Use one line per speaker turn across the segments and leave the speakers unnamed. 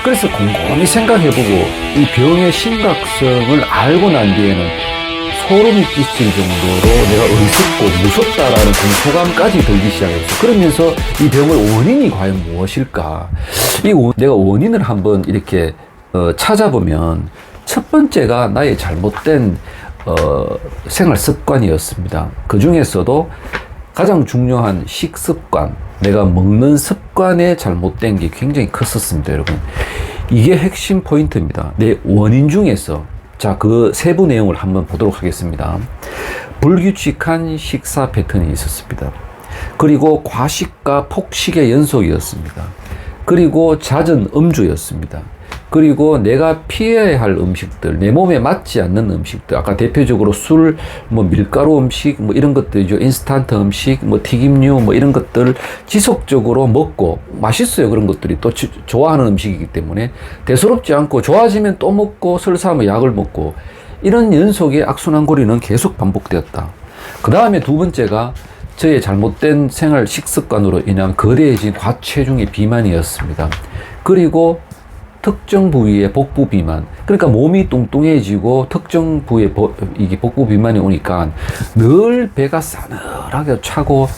그래서 곰곰이 생각해보고 이 병의 심각성을 알고 난 뒤에는 소름이 끼칠 정도로 내가 어리석고 무섭다라는 공포감까지 들기 시작했어. 그러면서 이 병의 원인이 과연 무엇일까? 내가 원인을 한번 이렇게 찾아보면 첫 번째가 나의 잘못된 생활 습관이었습니다. 그 중에서도 가장 중요한 식습관, 내가 먹는 습관에 잘못된 게 굉장히 컸었습니다, 여러분. 이게 핵심 포인트입니다. 내 원인 중에서 자, 그 세부 내용을 한번 보도록 하겠습니다. 불규칙한 식사 패턴이 있었습니다. 그리고 과식과 폭식의 연속이었습니다. 그리고 잦은 음주였습니다. 그리고 내가 피해야 할 음식들, 내 몸에 맞지 않는 음식들, 아까 대표적으로 술, 밀가루 음식, 이런 것들이죠. 인스턴트 음식, 튀김류, 이런 것들 지속적으로 먹고, 맛있어요. 그런 것들이 또 좋아하는 음식이기 때문에 대수롭지 않고 좋아지면 또 먹고, 설사하면 약을 먹고, 이런 연속의 악순환고리는 계속 반복되었다. 그 다음에 두 번째가 저의 잘못된 생활 식습관으로 인한 거대해진 과체중의 비만이었습니다. 그리고 특정 부위의 복부 비만, 그러니까 몸이 뚱뚱해지고 특정 부위의 이게 복부 비만이 오니까 늘 배가 싸늘하게 차고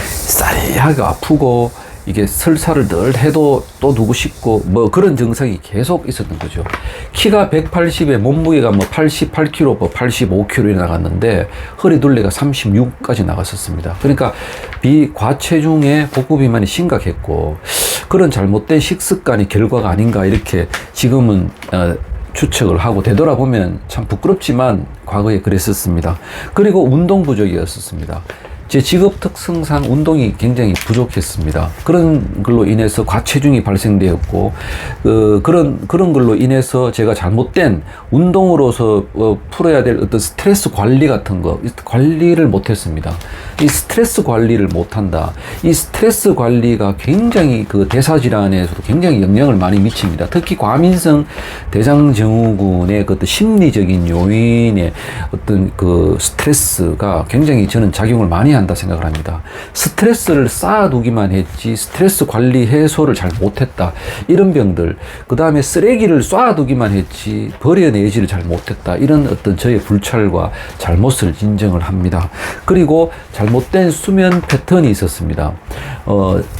싸리하게 아프고 이게 설사를 늘 해도 또 누구 싶고 그런 증상이 계속 있었던 거죠. 키가 180에 몸무게가 88kg, 85kg에 나갔는데 허리 둘레가 36까지 나갔었습니다. 그러니까 과체중의 복부 비만이 심각했고 그런 잘못된 식습관이 결과가 아닌가 이렇게 지금은 추측을 하고 되돌아보면 참 부끄럽지만 과거에 그랬었습니다. 그리고 운동 부족이었었습니다. 제 직업 특성상 운동이 굉장히 부족했습니다. 그런 걸로 인해서 과체중이 발생되었고, 그런 걸로 인해서 제가 잘못된 운동으로서 풀어야 될 어떤 스트레스 관리 같은 거, 관리를 못했습니다. 이 스트레스 관리를 못한다. 이 스트레스 관리가 굉장히 그 대사질환에서도 굉장히 영향을 많이 미칩니다. 특히 과민성 대장증후군의 그 어떤 심리적인 요인의 어떤 그 스트레스가 굉장히 저는 작용을 많이 한다 생각을 합니다. 스트레스를 쌓아두기만 했지 스트레스 관리 해소를 잘 못했다. 이런 병들. 그 다음에 쓰레기를 쏴두기만 했지 버려내지를 잘 못했다. 이런 어떤 저의 불찰과 잘못을 인정을 합니다. 그리고 잘못된 수면 패턴이 있었습니다.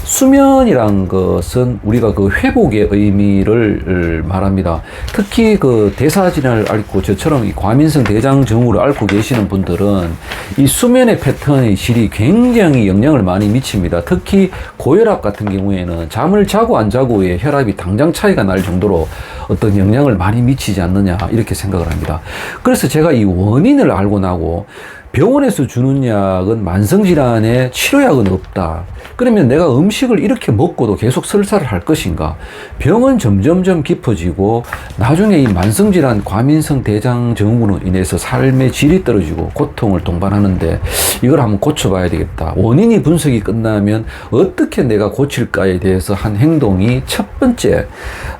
수면이란 것은 우리가 그 회복의 의미를 말합니다. 특히 그 대사질환을 앓고 저처럼 이 과민성 대장증후를 앓고 계시는 분들은 이 수면의 패턴의 질이 굉장히 영향을 많이 미칩니다. 특히 고혈압 같은 경우에는 잠을 자고 안 자고의 혈압이 당장 차이가 날 정도로 어떤 영향을 많이 미치지 않느냐 이렇게 생각을 합니다. 그래서 제가 이 원인을 알고 나고 병원에서 주는 약은 만성질환에 치료약은 없다. 그러면 내가 음식을 이렇게 먹고도 계속 설사를 할 것인가? 병은 점점점 깊어지고 나중에 이 만성질환 과민성 대장증후군으로 인해서 삶의 질이 떨어지고 고통을 동반하는데 이걸 한번 고쳐봐야 되겠다. 원인이 분석이 끝나면 어떻게 내가 고칠까에 대해서 한 행동이 첫 번째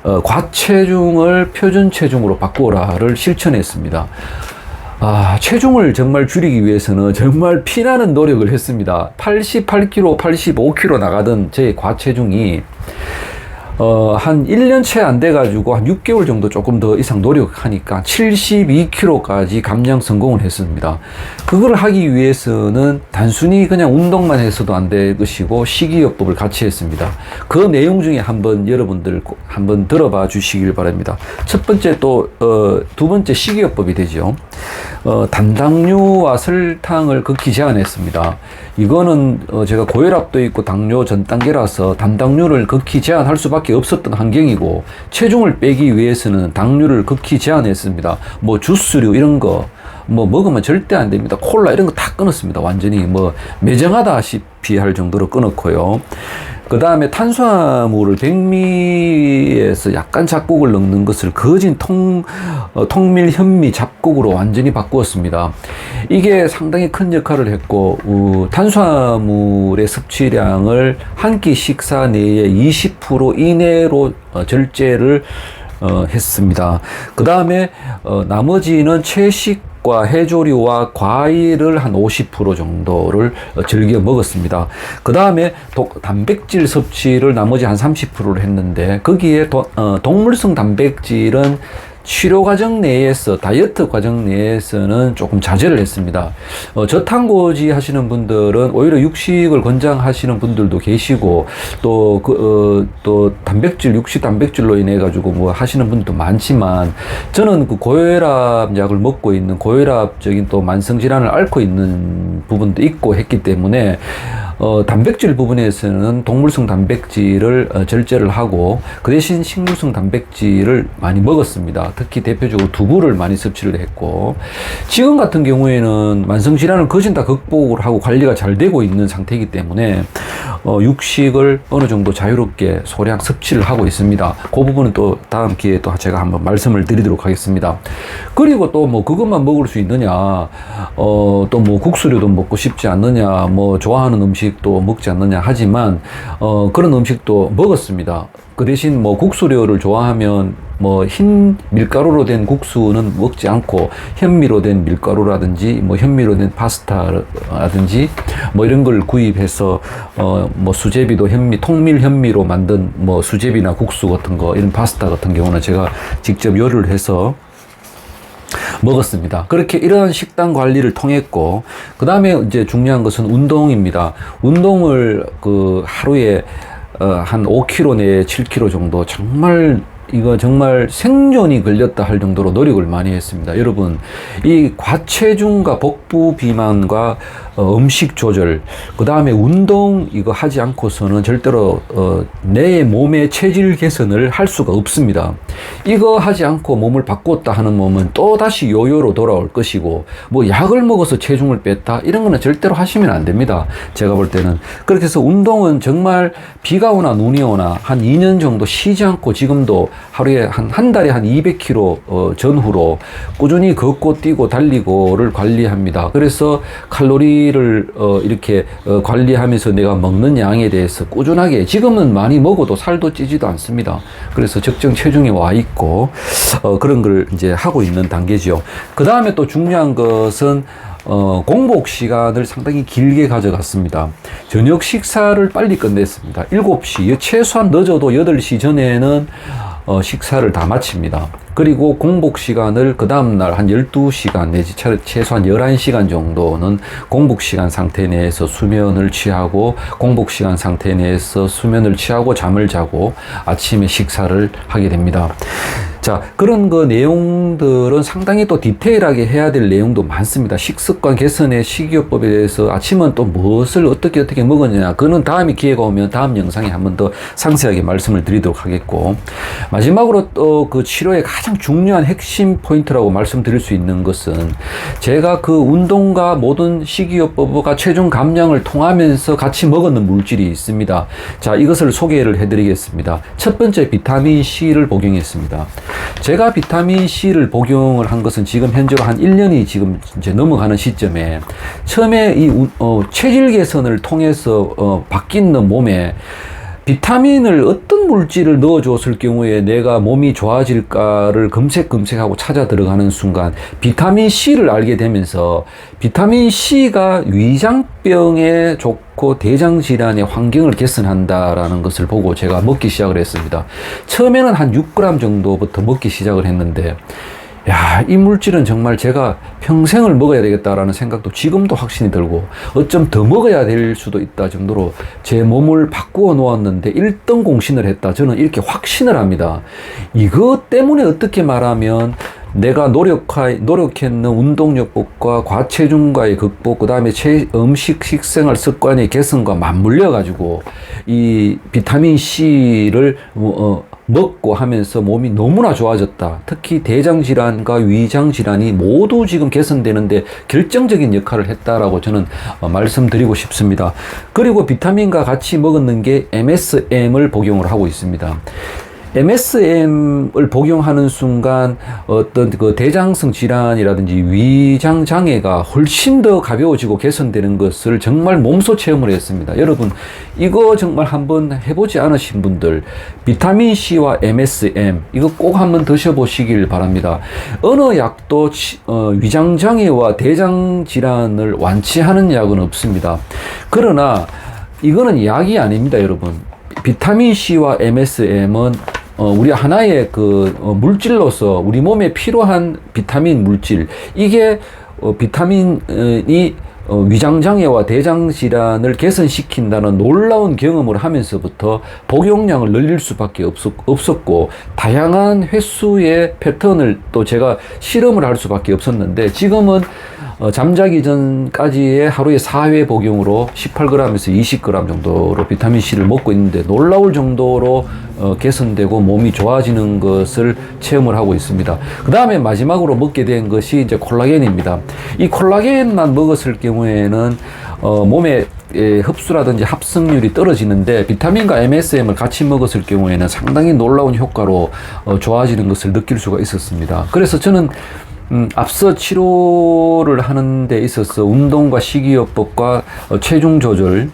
과체중을 표준체중으로 바꾸라를 실천했습니다. 체중을 정말 줄이기 위해서는 정말 피나는 노력을 했습니다. 88kg, 85kg 나가던 제 과체중이 한 1년 채 안 돼가지고 한 6개월 정도 조금 더 이상 노력하니까 72kg까지 감량 성공을 했습니다. 그걸 하기 위해서는 단순히 그냥 운동만 해서도 안 될 것이고 식이요법을 같이 했습니다. 그 내용 중에 한번 여러분들 한번 들어봐 주시길 바랍니다. 첫 번째 두 번째 식이요법이 되죠. 단당류와 설탕을 극히 제한했습니다. 이거는 제가 고혈압도 있고 당뇨 전 단계라서 단당류를 극히 제한할 수밖에 없었던 환경이고 체중을 빼기 위해서는 당류를 극히 제한했습니다. 주스류 이런 거 먹으면 절대 안 됩니다. 콜라 이런 거 다 끊었습니다. 완전히 매정하다시피 할 정도로 끊었고요. 그 다음에 탄수화물을 백미에서 약간 잡곡을 넣는 것을 거진 통밀 현미 잡곡으로 완전히 바꾸었습니다. 이게 상당히 큰 역할을 했고 탄수화물의 섭취량을 한 끼 식사 내에 20% 이내로 절제를 했습니다. 그 다음에 나머지는 채식 육식과 해조류와 과일을 한 50% 정도를 즐겨 먹었습니다. 그 다음에 단백질 섭취를 나머지 한 30%를 했는데, 거기에 동물성 단백질은 치료 과정 내에서, 다이어트 과정 내에서는 조금 자제를 했습니다. 저탄고지 하시는 분들은 오히려 육식을 권장하시는 분들도 계시고, 또 단백질, 육식 단백질로 인해 가지고 뭐 하시는 분들도 많지만, 저는 그 고혈압 약을 먹고 있는, 고혈압적인 또 만성 질환을 앓고 있는 부분도 있고 했기 때문에, 단백질 부분에서는 동물성 단백질을 절제를 하고, 그 대신 식물성 단백질을 많이 먹었습니다. 특히 대표적으로 두부를 많이 섭취를 했고, 지금 같은 경우에는 만성질환을 거진 다 극복을 하고 관리가 잘 되고 있는 상태이기 때문에 육식을 어느 정도 자유롭게 소량 섭취를 하고 있습니다. 그 부분은 또 다음 기회에 또 제가 한번 말씀을 드리도록 하겠습니다. 그리고 또 뭐 그것만 먹을 수 있느냐, 또 뭐 국수류도 먹고 싶지 않느냐, 뭐 좋아하는 음식도 먹지 않느냐 하지만 그런 음식도 먹었습니다. 그 대신 뭐 국수류를 좋아하면 뭐 흰 밀가루로 된 국수는 먹지 않고 현미로 된 밀가루라든지 뭐 현미로 된 파스타라든지 뭐 이런 걸 구입해서 뭐 수제비도 현미, 통밀 현미로 만든 뭐 수제비나 국수 같은 거, 이런 파스타 같은 경우는 제가 직접 요리를 해서 먹었습니다. 그렇게 이러한 식단 관리를 통했고, 그 다음에 이제 중요한 것은 운동입니다. 운동을 그 하루에 한 5km 내에 7km 정도, 이거 정말 생존이 걸렸다 할 정도로 노력을 많이 했습니다. 여러분, 이 과체중과 복부 비만과 음식 조절, 그 다음에 운동 이거 하지 않고서는 절대로 내 몸의 체질 개선을 할 수가 없습니다. 이거 하지 않고 몸을 바꿨다 하는 몸은 또 다시 요요로 돌아올 것이고, 뭐 약을 먹어서 체중을 뺐다 이런 거는 절대로 하시면 안 됩니다. 제가 볼 때는. 그렇게 해서 운동은 정말 비가 오나 눈이 오나 한 2년 정도 쉬지 않고, 지금도 하루에 한 달에 한 200km 전후로 꾸준히 걷고 뛰고 달리고를 관리합니다. 그래서 칼로리를 이렇게 관리하면서 내가 먹는 양에 대해서 꾸준하게, 지금은 많이 먹어도 살도 찌지도 않습니다. 그래서 적정 체중에 와 있고 그런 걸 이제 하고 있는 단계지요. 그 다음에 또 중요한 것은 공복 시간을 상당히 길게 가져갔습니다. 저녁 식사를 빨리 끝냈습니다. 7시, 최소한 늦어도 8시 전에는 식사를 다 마칩니다. 그리고 공복 시간을 그 다음날 한 12시간 내지 최소한 11시간 정도는 공복 시간 상태 내에서 수면을 취하고, 공복 시간 상태 내에서 수면을 취하고 잠을 자고 아침에 식사를 하게 됩니다. 자, 그런 그 내용들은 상당히 또 디테일하게 해야 될 내용도 많습니다. 식습관 개선의 식이요법에 대해서 아침은 또 무엇을 어떻게 먹었냐, 그는 다음에 기회가 오면 다음 영상에 한 번 더 상세하게 말씀을 드리도록 하겠고, 마지막으로 또 그 치료의 가장 중요한 핵심 포인트라고 말씀드릴 수 있는 것은, 제가 그 운동과 모든 식이요법과 체중 감량을 통하면서 같이 먹었는 물질이 있습니다. 자, 이것을 소개를 해드리겠습니다. 첫 번째, 비타민 C를 복용했습니다. 제가 비타민 C를 복용을 한 것은 지금 현재로 한 1년이 지금 이제 넘어가는 시점에, 처음에 이 체질 개선을 통해서 바뀌는 몸에 비타민을 어떤 물질을 넣어줬을 경우에 내가 몸이 좋아질까를 검색하고 찾아 들어가는 순간 비타민 C를 알게 되면서, 비타민 C가 위장병에 좋고 대장질환의 환경을 개선한다라는 것을 보고 제가 먹기 시작을 했습니다. 처음에는 한 6g 정도부터 먹기 시작을 했는데, 야, 이 물질은 정말 제가 평생을 먹어야 되겠다라는 생각도 지금도 확신이 들고, 어쩜 더 먹어야 될 수도 있다 정도로 제 몸을 바꾸어 놓았는데 1등 공신을 했다. 저는 이렇게 확신을 합니다. 이것 때문에 어떻게 말하면 내가 노력했는 운동요법과 과체중과의 극복, 그 다음에 음식 식생활 습관의 개선과 맞물려 가지고 이 비타민 C를 먹고 하면서 몸이 너무나 좋아졌다. 특히 대장질환과 위장질환이 모두 지금 개선되는데 결정적인 역할을 했다라고 저는 말씀드리고 싶습니다. 그리고 비타민과 같이 먹었는 게 MSM을 복용을 하고 있습니다. MSM을 복용하는 순간 어떤 그 대장성 질환이라든지 위장 장애가 훨씬 더 가벼워지고 개선되는 것을 정말 몸소 체험을 했습니다. 여러분, 이거 정말 한번 해보지 않으신 분들, 비타민C와 MSM, 이거 꼭 한번 드셔보시길 바랍니다. 어느 약도 위장 장애와 대장 질환을 완치하는 약은 없습니다. 그러나 이거는 약이 아닙니다, 여러분. 비타민C와 MSM은 우리 하나의 물질로서 우리 몸에 필요한 비타민 물질, 이게 비타민이 위장장애와 대장질환을 개선시킨다는 놀라운 경험을 하면서부터 복용량을 늘릴 수밖에 없었고, 다양한 횟수의 패턴을 또 제가 실험을 할 수밖에 없었는데, 지금은 잠자기 전까지의 하루에 4회 복용으로 18g에서 20g 정도로 비타민C를 먹고 있는데, 놀라울 정도로 개선되고 몸이 좋아지는 것을 체험을 하고 있습니다. 그 다음에 마지막으로 먹게 된 것이 이제 콜라겐입니다. 이 콜라겐만 먹었을 경우에는 몸에 흡수라든지 합성률이 떨어지는데, 비타민과 MSM을 같이 먹었을 경우에는 상당히 놀라운 효과로 좋아지는 것을 느낄 수가 있었습니다. 그래서 저는 앞서 치료를 하는 데 있어서 운동과 식이요법과 체중 조절,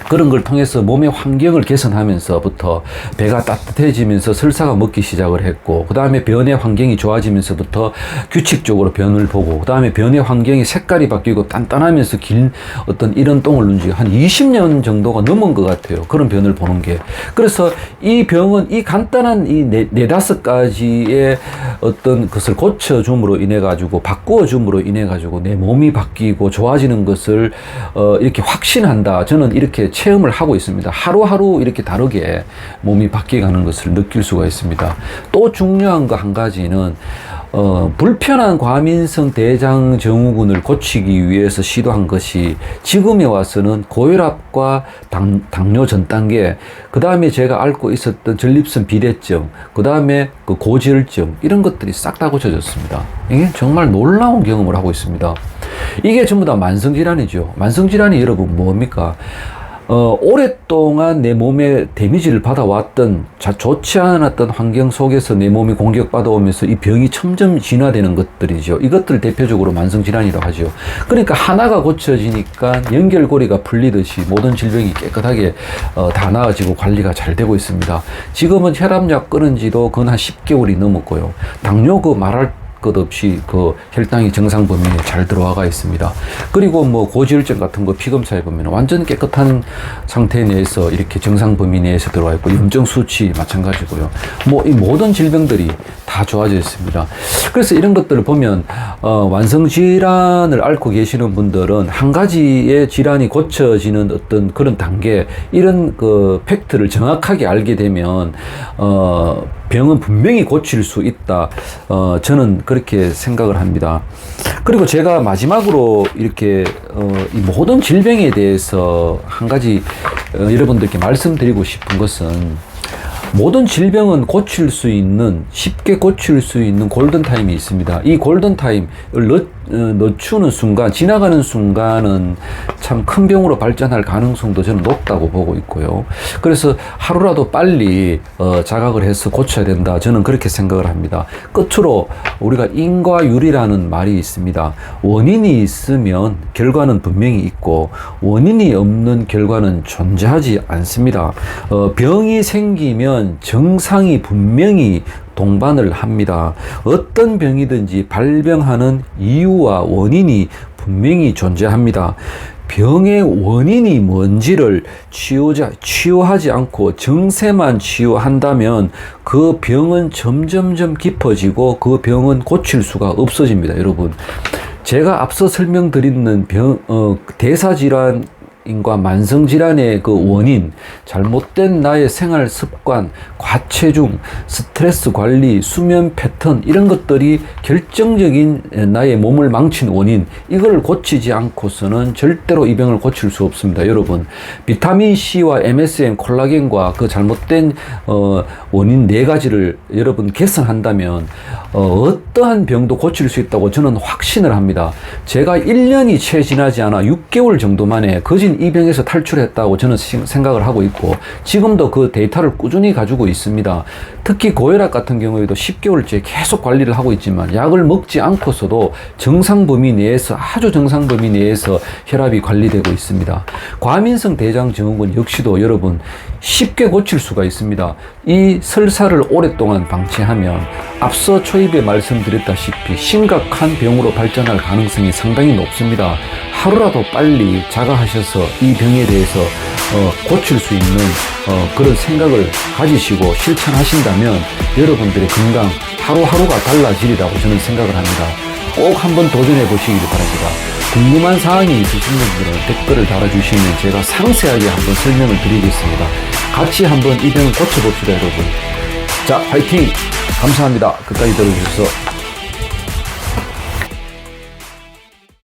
그런 걸 통해서 몸의 환경을 개선하면서부터 배가 따뜻해지면서 설사가 먹기 시작을 했고, 그 다음에 변의 환경이 좋아지면서부터 규칙적으로 변을 보고, 그 다음에 변의 환경이 색깔이 바뀌고 단단하면서 긴 어떤 이런 똥을 눈 지 한 20년 정도가 넘은 것 같아요. 그런 변을 보는 게. 그래서 이 병은 이 간단한 이 네다섯 가지의 어떤 것을 고쳐줌으로 인해 가지고, 바꾸어줌으로 인해 가지고 내 몸이 바뀌고 좋아지는 것을 이렇게 확신한다. 저는 이렇게 체험을 하고 있습니다. 하루하루 이렇게 다르게 몸이 바뀌어가는 것을 느낄 수가 있습니다. 또 중요한 거 한 가지는 불편한 과민성 대장 증후군을 고치기 위해서 시도한 것이, 지금에 와서는 고혈압과 당뇨 전 단계, 그 다음에 제가 앓고 있었던 전립선 비대증, 그 다음에 그 고지혈증, 이런 것들이 싹 다 고쳐졌습니다. 이게 정말 놀라운 경험을 하고 있습니다. 이게 전부 다 만성질환이죠. 만성질환이 여러분 뭡니까? 오랫동안 내 몸에 데미지를 받아왔던, 좋지 않았던 환경 속에서 내 몸이 공격받아오면서 이 병이 점점 진화되는 것들이죠. 이것들 대표적으로 만성질환이라고 하죠. 그러니까 하나가 고쳐지니까 연결고리가 풀리듯이 모든 질병이 깨끗하게 다 나아지고 관리가 잘 되고 있습니다. 지금은 혈압약 끊은 지도 건 한 10개월이 넘었고요. 당뇨 말할 것 없이 혈당이 정상 범위에 잘 들어와가 있습니다. 그리고 고지혈증 같은 거 피검사해 보면 완전 깨끗한 상태 내에서 이렇게 정상 범위 내에서 들어와 있고, 염증 수치 마찬가지고요. 이 모든 질병들이 다 좋아져 있습니다. 그래서 이런 것들을 보면 완성 질환을 앓고 계시는 분들은 한 가지의 질환이 고쳐지는 어떤 그런 단계, 이런 팩트를 정확하게 알게 되면 병은 분명히 고칠 수 있다. 저는 그렇게 생각을 합니다. 그리고 제가 마지막으로 이렇게 이 모든 질병에 대해서 한 가지 여러분들께 말씀드리고 싶은 것은, 모든 질병은 쉽게 고칠 수 있는 골든타임이 있습니다. 이 골든타임을 늦추는 순간, 지나가는 순간은 참 큰 병으로 발전할 가능성도 저는 높다고 보고 있고요. 그래서 하루라도 빨리 자각을 해서 고쳐야 된다. 저는 그렇게 생각을 합니다. 끝으로 우리가 인과율이라는 말이 있습니다. 원인이 있으면 결과는 분명히 있고, 원인이 없는 결과는 존재하지 않습니다. 병이 생기면 정상이 분명히 동반을 합니다. 어떤 병이든지 발병하는 이유와 원인이 분명히 존재합니다. 병의 원인이 뭔지를 치유하지 않고 정세만 치유한다면 그 병은 점점점 깊어지고 그 병은 고칠 수가 없어집니다. 여러분, 제가 앞서 설명드리는 대사질환 인과 만성질환의 원인, 잘못된 나의 생활 습관, 과체중, 스트레스 관리, 수면 패턴, 이런 것들이 결정적인 나의 몸을 망친 원인, 이걸 고치지 않고서는 절대로 이 병을 고칠 수 없습니다. 여러분, 비타민C와 MSM, 콜라겐과 그 잘못된 원인 4가지를 여러분 개선한다면 어떠한 병도 고칠 수 있다고 저는 확신을 합니다. 제가 1년이 채 지나지 않아 6개월 정도 만에 거진 이미 이 병에서 탈출했다고 저는 생각을 하고 있고 지금도 그 데이터를 꾸준히 가지고 있습니다. 특히 고혈압 같은 경우에도 10개월째 계속 관리를 하고 있지만 약을 먹지 않고서도 정상 범위 내에서 아주 정상 범위 내에서 혈압이 관리되고 있습니다. 과민성 대장 증후군 역시도 여러분 쉽게 고칠 수가 있습니다. 이 설사를 오랫동안 방치하면 앞서 초입에 말씀드렸다시피 심각한 병으로 발전할 가능성이 상당히 높습니다. 하루라도 빨리 자가하셔서 이 병에 대해서 고칠 수 있는 그런 생각을 가지시고 실천하신다면 여러분들의 건강 하루하루가 달라지리라고 저는 생각을 합니다. 꼭 한번 도전해 보시길 바랍니다. 궁금한 사항이 있으신 분들은 댓글을 달아주시면 제가 상세하게 한번 설명을 드리겠습니다. 같이 한번 이 병을 고쳐봅시다, 여러분. 자, 화이팅! 감사합니다. 끝까지 들어주셔서.